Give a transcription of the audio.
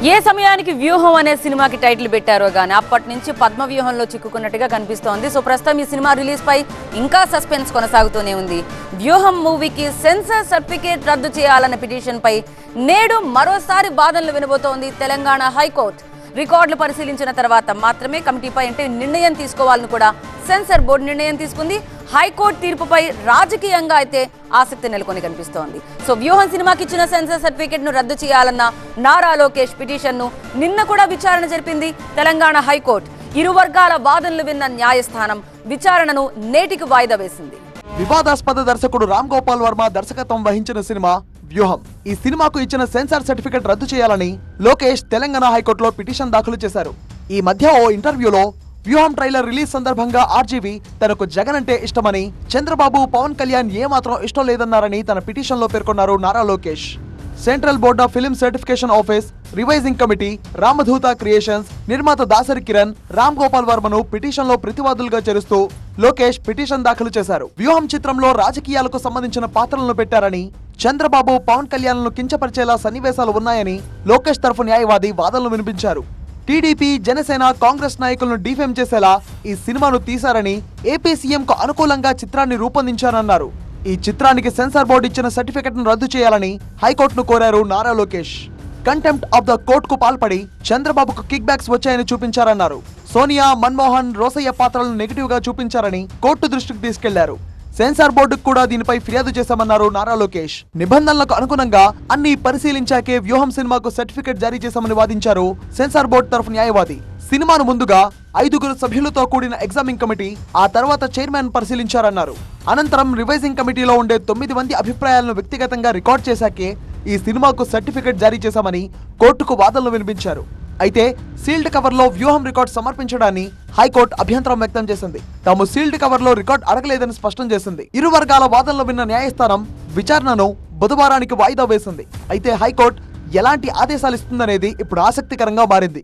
ఏ సమయానికి వ్యూహం అనే సినిమాకి టైటిల్ పెట్టారో గానీ అప్పటి నుంచి పద్మ వ్యూహంలో చిక్కుకున్నట్టుగా కనిపిస్తోంది. సో ప్రస్తుతం ఈ సినిమా రిలీజ్ పై ఇంకా సస్పెన్స్ కొనసాగుతూనే ఉంది. వ్యూహం మూవీకి సెన్సార్ సర్టిఫికేట్ రద్దు చేయాలన్న పిటిషన్ పై నేడు మరోసారి వాదనలు వినబోతోంది తెలంగాణ హైకోర్టు. రికార్డులు పరిశీలించిన తర్వాత మాత్రమే కమిటీపై నిర్ణయం తీసుకోవాలని కూడా సెన్సార్ బోర్డు నిర్ణయం తీసుకుంది. హైకోర్టు తీర్పుపై రాజకీయంగా అయితే ఆసక్తి నెలకొని కనిపిస్తోంది. సో వ్యూహం సినిమాకి ఇచ్చిన సెన్సార్ సర్టిఫికేట్ ను రద్దు చేయాలన్న నారా లోకేష్ పిటిషన్ ను నిన్న కూడా విచారణ జరిపింది తెలంగాణ హైకోర్టు. ఇరు వర్గాల వాదనలు విన్న న్యాయస్థానం విచారణను నేటికి వాయిదా వేసింది. వివాదాస్పద దర్శకుడు రామ్ గోపాల్ వర్మ దర్శకత్వం వహించిన సినిమా వ్యూహం. ఈ సినిమాకు ఇచ్చిన సెన్సార్ సర్టిఫికేట్ రద్దు చేయాలని లోకేష్ తెలంగాణ హైకోర్టులో పిటిషన్ దాఖలు చేశారు. ఈ మధ్య ఓ ఇంటర్వ్యూలో వ్యూహం ట్రైలర్ రిలీజ్ సందర్భంగా ఆర్జీవి తనకు జగన్ అంటే ఇష్టమని, చంద్రబాబు, పవన్ కళ్యాణ్ ఏమాత్రం ఇష్టం లేదన్నారని తన పిటిషన్ లో పేర్కొన్నారు Nara Lokesh. Central board of film certification office, revising committee, Ramadhootha creations నిర్మాత దాసరి కిరణ్, రామ్ గోపాల్ వర్మను పిటిషన్ లో ప్రతివాదులుగా చేరుస్తూ లోకేష్ పిటిషన్ దాఖలు చేశారు. వ్యూహం చిత్రంలో రాజకీయాలకు సంబంధించిన పాత్రలను పెట్టారని, చంద్రబాబు, పవన్ కళ్యాణ్ను కించపరిచేలా సన్నివేశాలు ఉన్నాయని లోకేష్ తరఫు న్యాయవాది వాదనలు వినిపించారు. టీడీపీ, జనసేన, కాంగ్రెస్ నాయకులను డిఫేమ్ చేసేలా ఈ సినిమాను తీశారని, ఏపీ సీఎంకు అనుకూలంగా చిత్రాన్ని రూపొందించారన్నారు. ఈ చిత్రానికి సెన్సార్ బోర్డు ఇచ్చిన సర్టిఫికెట్ ను రద్దు చేయాలని హైకోర్టును కోరారు Nara Lokesh. Contempt of the కోర్టుకు పాల్పడి చంద్రబాబుకు కిక్ బ్యాక్స్ వచ్చాయని చూపించారన్నారు. సోనియా, మన్మోహన్, రోసయ్య పాత్రలను నెగిటివ్ గా చూపించారని కోర్టు దృష్టికి తీసుకెళ్లారు. సెన్సార్ బోర్డుకు కూడా దీనిపై ఫిర్యాదు చేశామన్నారు నారా లోకేష్. నిబంధనలకు అనుగుణంగా అన్ని పరిశీలించాకే వ్యూహం సినిమాకు సర్టిఫికెట్ జారీ చేశామని వాదించారు సెన్సార్ బోర్డు తరఫు న్యాయవాది. సినిమాను ముందుగా 5 సభ్యులతో కూడిన ఎగ్జామింగ్ కమిటీ, ఆ తర్వాత చైర్మన్ పరిశీలించారన్నారు. అనంతరం రివైజింగ్ కమిటీలో ఉండే 9 మంది అభిప్రాయాలను వ్యక్తిగతంగా రికార్డ్ చేశాకే ఈ సినిమాకు సర్టిఫికెట్ జారీ చేశామని కోర్టుకు వాదనలు వినిపించారు. అయితే సీల్డ్ కవర్ లో వ్యూహం రికార్డ్ సమర్పించడాన్ని హైకోర్టు అభ్యంతరం వ్యక్తం చేసింది. తాము సీల్డ్ కవర్ లో రికార్డ్ అడగలేదని స్పష్టం చేసింది. ఇరు వర్గాల వాదనలు విన్న న్యాయస్థానం విచారణను బుధవారానికి వాయిదా వేసింది. అయితే హైకోర్టు ఎలాంటి ఆదేశాలు ఇస్తుందనేది ఇప్పుడు ఆసక్తికరంగా మారింది.